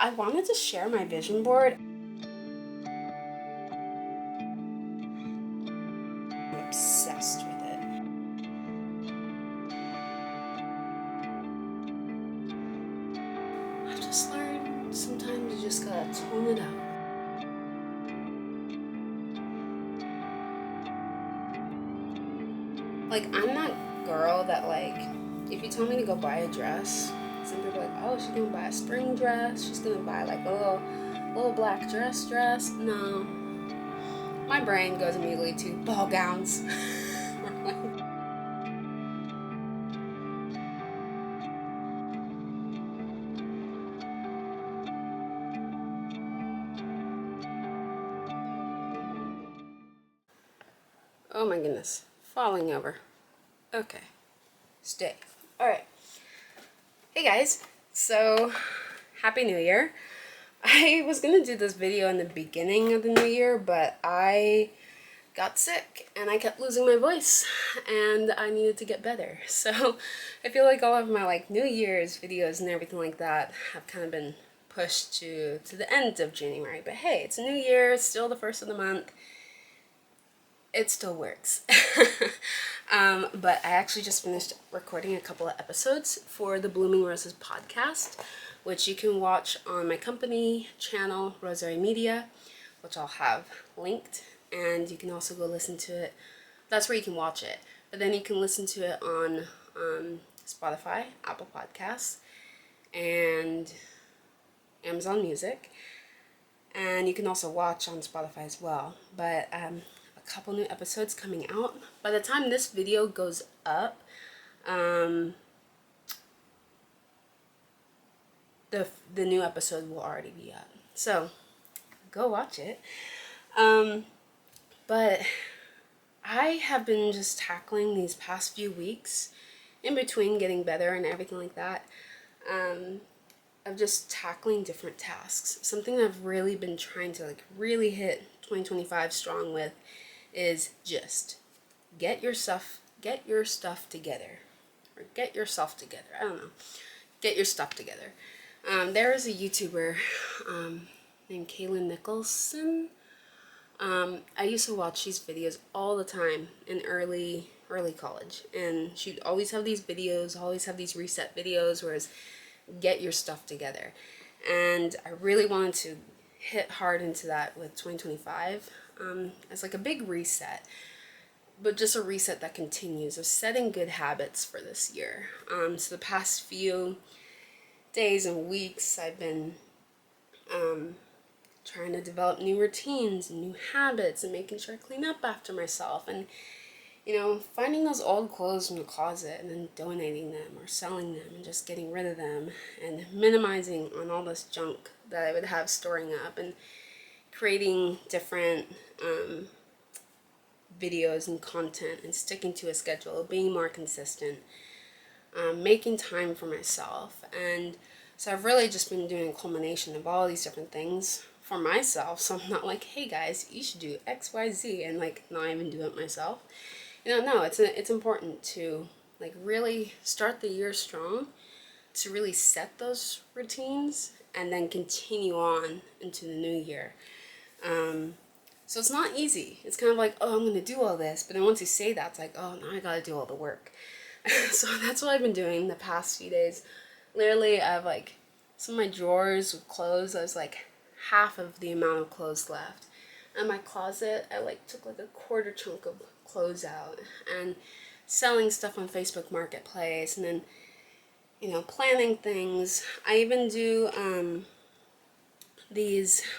I wanted to share my vision board. I'm obsessed with it. I've just learned sometimes you just gotta tone it out. Like, I'm that girl that, like, if you tell me to go buy a dress, some people are like, oh, she's gonna buy a spring dress, she's gonna buy like a little black dress. No, my brain goes immediately to ball gowns. Oh my goodness, falling over. Okay, stay. All right. Hey guys, so happy new year. I was gonna do this video in the beginning of the new year, but I got sick and I kept losing my voice and I needed to get better. So I feel like all of my like New Year's videos and everything like that have kind of been pushed to the end of January. But hey, it's a new year, it's still the first of the month. It still works. But I actually just finished recording a couple of episodes for the Blooming Roses podcast, which you can watch on my company channel, Rosary Media, which I'll have linked. And you can also go listen to it. That's where you can watch it. But then you can listen to it on Spotify, Apple Podcasts, and Amazon Music. And you can also watch on Spotify as well. But a couple new episodes coming out. By the time this video goes up, the new episode will already be up. So go watch it. But I have been just tackling these past few weeks, in between getting better and everything like that, of just tackling different tasks. Something I've really been trying to like really hit 2025 strong with is just get your stuff together, or get yourself together. I don't know. Get your stuff together. There is a YouTuber named Kaylin Nicholson. I used to watch these videos all the time in early college, and she'd always have these videos, always have these reset videos where it's get your stuff together. And I really wanted to hit hard into that with 2025 as like a big reset, but just a reset that continues of setting good habits for this year. So the past few days and weeks I've been trying to develop new routines and new habits and making sure I clean up after myself, and finding those old clothes from the closet and then donating them or selling them and just getting rid of them and minimizing on all this junk that I would have storing up, and creating different videos and content and sticking to a schedule, being more consistent, making time for myself. And so I've really just been doing a culmination of all these different things for myself. So I'm not like, hey guys, you should do X, Y, Z, and like not even do it myself. No, it's important to like really start the year strong, to really set those routines and then continue on into the new year. So it's not easy. It's kind of like, oh, I'm going to do all this. But then once you say that, it's like, oh, now I got to do all the work. So that's what I've been doing the past few days. Literally, I have like some of my drawers with clothes. I was like half of the amount of clothes left. And my closet, I like took like a quarter chunk of clothes out, and selling stuff on Facebook Marketplace, and then planning things. I even do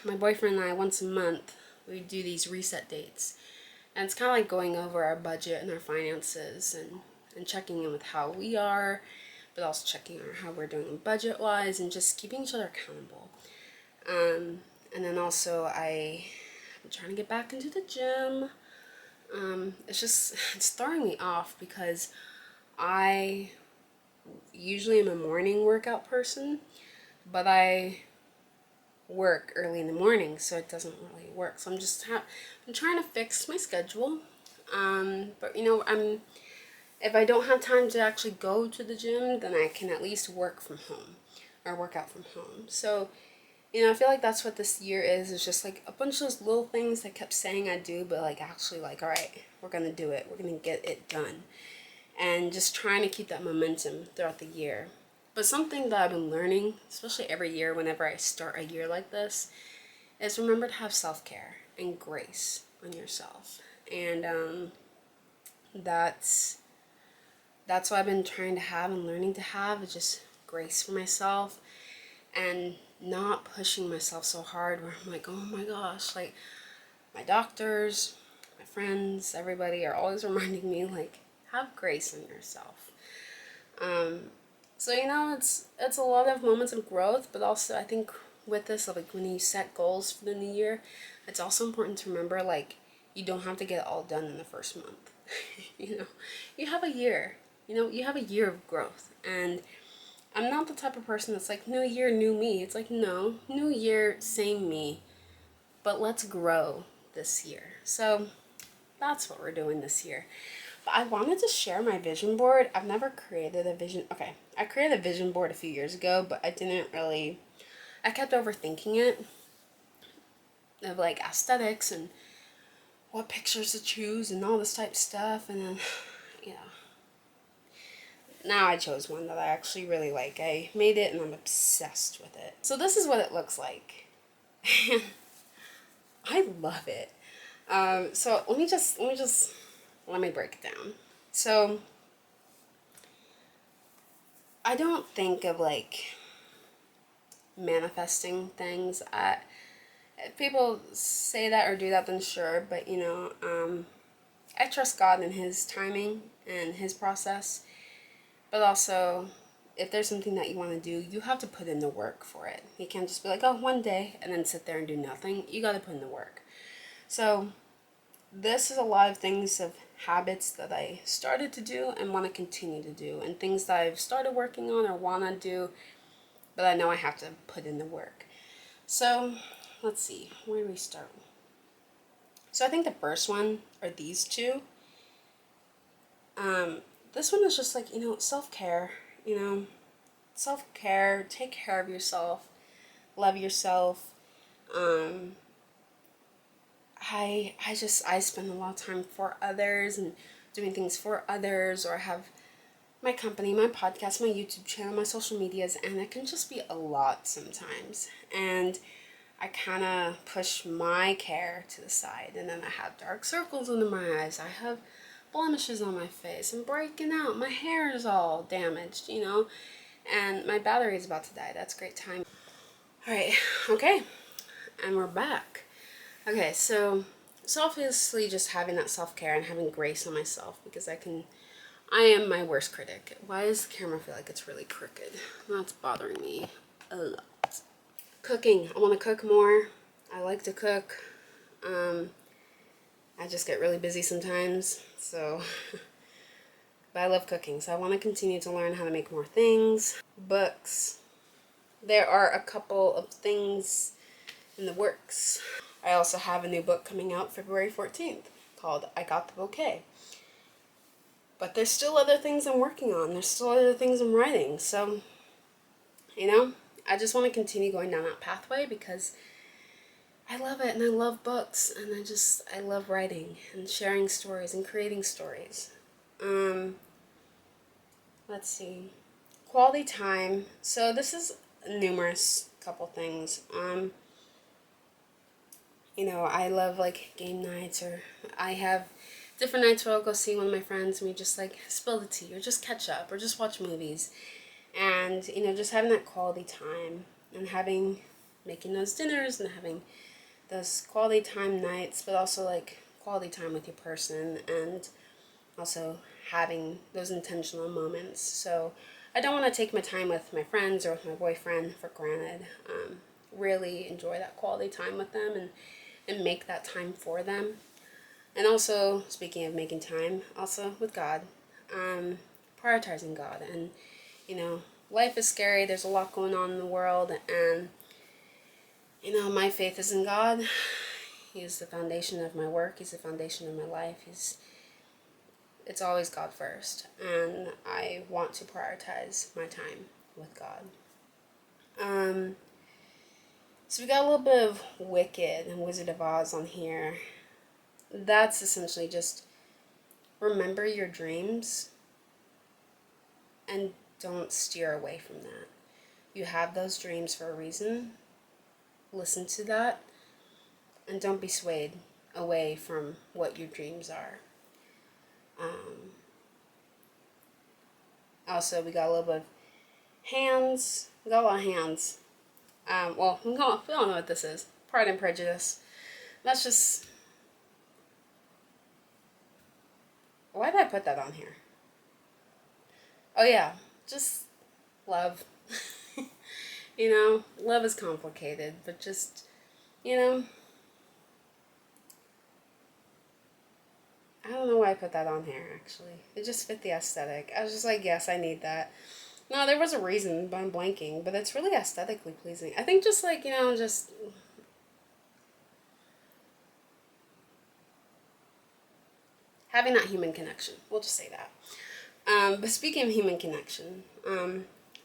my boyfriend and I, once a month we do these reset dates, and it's kind of like going over our budget and our finances, and checking in with how we are, but also checking on how we're doing budget wise, and just keeping each other accountable. And then also I'm trying to get back into the gym. It's throwing me off because I usually am a morning workout person, but I work early in the morning, so it doesn't really work. So I'm trying to fix my schedule. But if I don't have time to actually go to the gym, then I can at least work from home or work out from home. So I feel like that's what this year is. It's just like a bunch of those little things I kept saying I'd do, but like actually like, all right, we're going to do it. We're going to get it done. And just trying to keep that momentum throughout the year. But something that I've been learning, especially every year whenever I start a year like this, is remember to have self-care and grace on yourself. And that's what I've been trying to have and learning to have, is just grace for myself and not pushing myself so hard where I'm like, oh my gosh, like my doctors, my friends, everybody are always reminding me like, have grace on yourself. So it's a lot of moments of growth, but also I think with this, like when you set goals for the new year, it's also important to remember like you don't have to get it all done in the first month. You have a year. You have a year of growth, and I'm not the type of person that's like new year, new me. It's like no, new year, same me, but let's grow this year. So that's what we're doing this year. But I wanted to share my vision board. I've never created a vision. Okay, I created a vision board a few years ago, but I kept overthinking it, of like aesthetics and what pictures to choose and all this type of stuff. And then, now I chose one that I actually really like. I made it and I'm obsessed with it. So this is what it looks like. I love it. So let me break it down. So I don't think of like manifesting things. If people say that or do that, then sure. But I trust God in His timing and His process. But also, if there's something that you want to do, you have to put in the work for it. You can't just be like, oh, one day, and then sit there and do nothing. You got to put in the work. So this is a lot of things of habits that I started to do and want to continue to do, and things that I've started working on or want to do, but I know I have to put in the work. So let's see, where do we start? So I think the first one are these two. This one is just like, self-care, self-care, take care of yourself, love yourself. I spend a lot of time for others and doing things for others, or I have my company, my podcast, my YouTube channel, my social medias, and it can just be a lot sometimes. And I kind of push my care to the side, and then I have dark circles under my eyes. I have blemishes on my face. I'm breaking out. My hair is all damaged, and my battery is about to die. That's great time. All right, okay, and we're back. Okay, so obviously just having that self-care and having grace on myself, because I am my worst critic. Why does the camera feel like it's really crooked? That's bothering me a lot. Cooking. I want to cook more. I like to cook. I just get really busy sometimes, so but I love cooking, so I want to continue to learn how to make more things. Books. There are a couple of things in the works. I also have a new book coming out February 14th called I Got the Bouquet. But there's still other things I'm working on. There's still other things I'm writing. So, I just want to continue going down that pathway because I love it and I love books and I love writing and sharing stories and creating stories. Let's see. Quality time. So this is numerous couple things. I love like game nights, or I have different nights where I'll go see one of my friends and we just like spill the tea or just catch up or just watch movies. And, just having that quality time and making those dinners and having those quality time nights, but also like quality time with your person, and also having those intentional moments. So I don't want to take my time with my friends or with my boyfriend for granted. Really enjoy that quality time with them and make that time for them. And also, speaking of making time, also with God, prioritizing God. And, life is scary. There's a lot going on in the world. And, my faith is in God. He's the foundation of my work. He's the foundation of my life. It's always God first. And I want to prioritize my time with God. So we got a little bit of Wicked and Wizard of Oz on here. That's essentially just remember your dreams and don't steer away from that. You have those dreams for a reason. Listen to that and don't be swayed away from what your dreams are. Also, we got a little bit of hands. We got a lot of hands. Well, we don't know what this is. Pride and Prejudice. That's just... Why did I put that on here? Oh yeah, just love. You know, love is complicated, but just, you know, I don't know why I put that on here, actually. It just fit the aesthetic. I was just like, yes, I need that. No, there was a reason, but I'm blanking. But it's really aesthetically pleasing. I think just like, you know, just... having that human connection. We'll just say that. But speaking of human connection,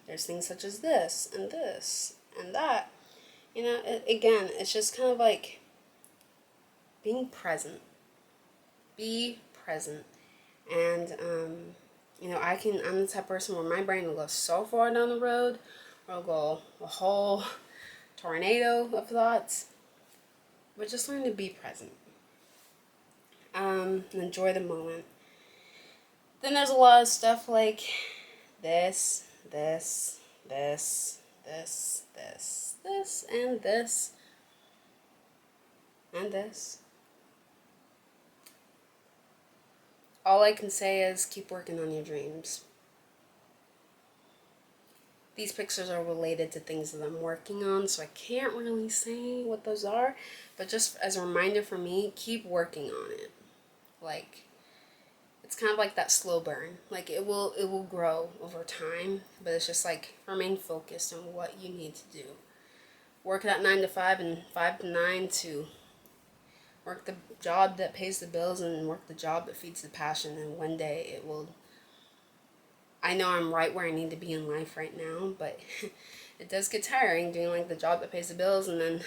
there's things such as this and that. You know, again, it's just kind of like being present. Be present. And, you know, I'm the type of person where my brain will go so far down the road, or it'll go a whole tornado of thoughts. But just learn to be present. And enjoy the moment. Then there's a lot of stuff like this, this, this, this, this, this, and this, and this. All I can say is keep working on your dreams. These pictures are related to things that I'm working on, so I can't really say what those are, but just as a reminder for me, keep working on it. Like, it's kind of like that slow burn. Like, it will grow over time, but it's just like remain focused on what you need to do. Work that 9 to 5 and 5 to 9 to work the job that pays the bills and work the job that feeds the passion, and one day it will... I know I'm right where I need to be in life right now, but it does get tiring doing like the job that pays the bills and then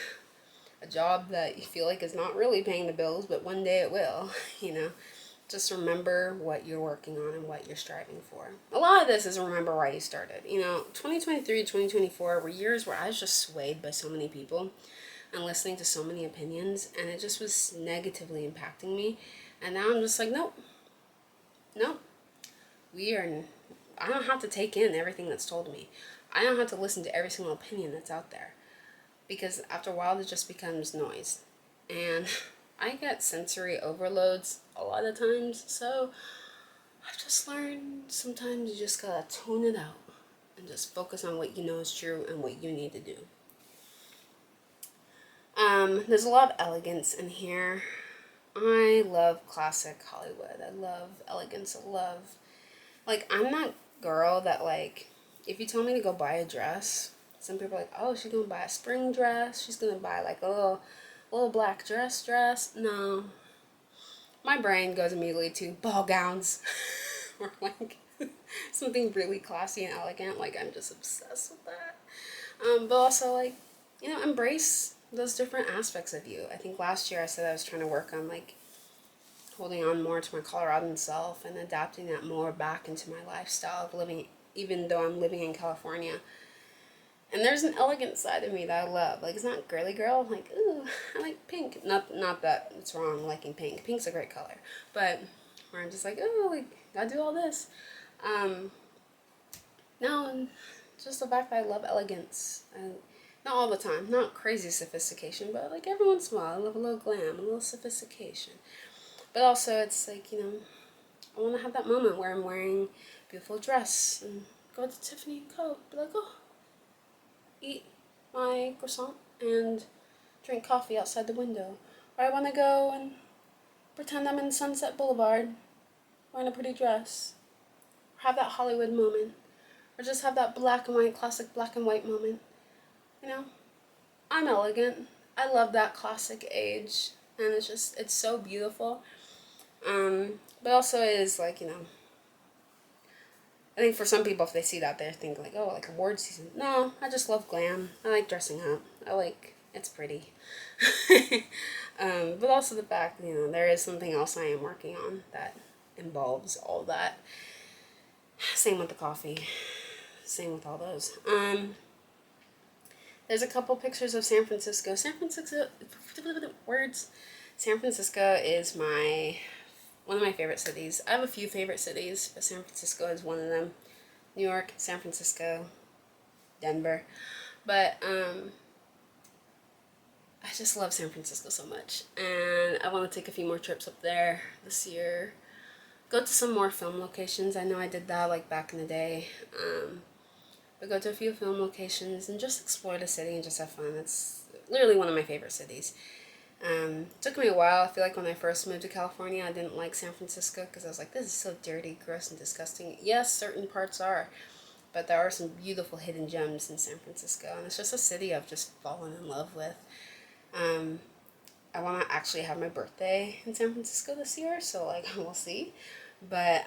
a job that you feel like is not really paying the bills, but one day it will, you know. Just remember what you're working on and what you're striving for. A lot of this is remember why you started. You know, 2023, 2024 were years where I was just swayed by so many people and listening to so many opinions, and it just was negatively impacting me. And now I'm just like, nope. I don't have to take in everything that's told me. I don't have to listen to every single opinion that's out there. Because after a while, it just becomes noise. And I get sensory overloads a lot of times, so I've just learned sometimes you just gotta tune it out and just focus on what you know is true and what you need to do. There's a lot of elegance in here. I love classic Hollywood. I love elegance. I love, like, I'm that girl that, like, if you tell me to go buy a dress, some people are like, oh, she's gonna buy a spring dress, she's gonna buy like a little black dress. No, my brain goes immediately to ball gowns or like something really classy and elegant. Like, I'm just obsessed with that. But also, like, you know, embrace those different aspects of you. I think last year I said I was trying to work on like holding on more to my Coloradan self and adapting that more back into my lifestyle of living, even though I'm living in California. And there's an elegant side of me that I love. Like, it's not girly girl. Like, ooh, I like pink. Not that it's wrong liking pink. Pink's a great color. But where I'm just like, oh, like, gotta do all this. No, just the fact that I love elegance. And not all the time. Not crazy sophistication, but like every once in a while, I love a little glam, a little sophistication. But also, it's like, you know, I want to have that moment where I'm wearing a beautiful dress and go to Tiffany & Co. Be like, oh, eat my croissant and drink coffee outside the window. Or I want to go and pretend I'm in Sunset Boulevard wearing a pretty dress. Or have that Hollywood moment. Or just have that black and white, classic black and white moment. You know, I'm elegant. I love that classic age. And it's so beautiful. But also it is like, you know, I think for some people, if they see that, they think like, oh, like award season. No, I just love glam. I like dressing up. I like It's pretty. But also the fact, there is something else I am working on that involves all that. Same with the coffee. Same with all those. There's a couple pictures of San Francisco. San Francisco is one of my favorite cities. I have a few favorite cities, but San Francisco is one of them. New York, San Francisco, Denver. But I just love San Francisco so much, and I want to take a few more trips up there this year. Go to some more film locations. I know I did that like back in the day. But go to a few film locations and just explore the city and just have fun. It's literally one of my favorite cities. Took me a while. I feel like when I first moved to California, I didn't like San Francisco because I was like, this is so dirty, gross, and disgusting. Yes, certain parts are, but there are some beautiful hidden gems in San Francisco, and it's just a city I've just fallen in love with. I want to actually have my birthday in San Francisco this year, so like we'll see. But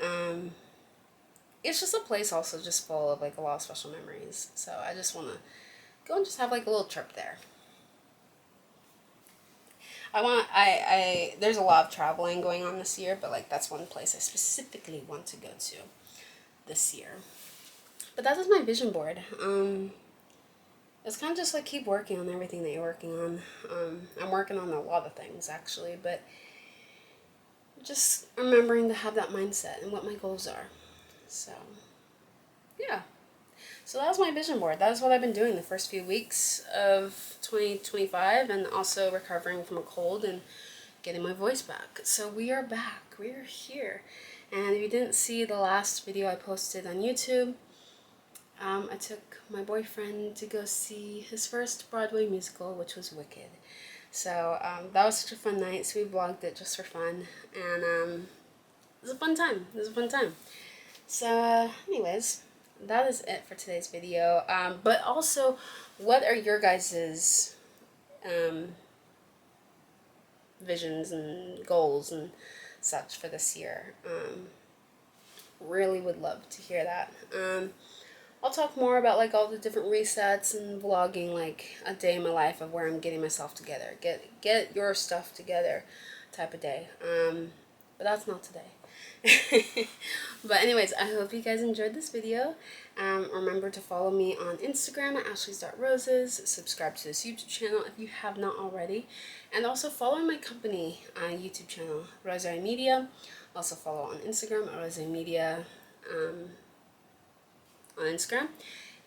it's just a place also just full of like a lot of special memories. So I just want to go and just have like a little trip there. There's a lot of traveling going on this year, but like that's one place I specifically want to go to this year. But that is my vision board. It's kind of just like keep working on everything that you're working on. I'm working on a lot of things actually, but just remembering to have that mindset and what my goals are. So, yeah. So that was my vision board. That is what I've been doing the first few weeks of 2025, and also recovering from a cold and getting my voice back. So we are back. We are here. And if you didn't see the last video I posted on YouTube, I took my boyfriend to go see his first Broadway musical, which was Wicked. So that was such a fun night, so we vlogged it just for fun, and it was a fun time. So anyways, that is it for today's video. But also, what are your guys's visions and goals and such for this year? Really would love to hear that. I'll talk more about like all the different resets and vlogging like a day in my life of where I'm getting myself together. Get your stuff together type of day. But that's not today. But anyways, I hope you guys enjoyed this video. Remember to follow me on Instagram at ashleys.roses. Subscribe to this YouTube channel if you have not already. And also follow my company YouTube channel, Rosary Media. Also follow on Instagram at Rosary Media. On Instagram,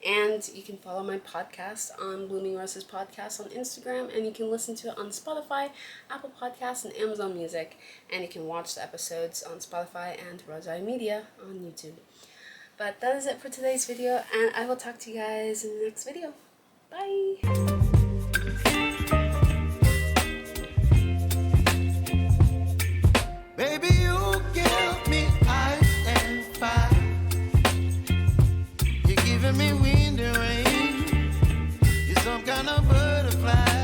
and you can follow my podcast on Blooming Roses Podcast on Instagram, and you can listen to it on Spotify, Apple Podcasts, and Amazon Music, and you can watch the episodes on Spotify and Rosary Media on YouTube. But that is it for today's video, and I will talk to you guys in the next video. Bye! Baby, you give me ice and fire. You're giving me wind and rain. You're some kind of butterfly.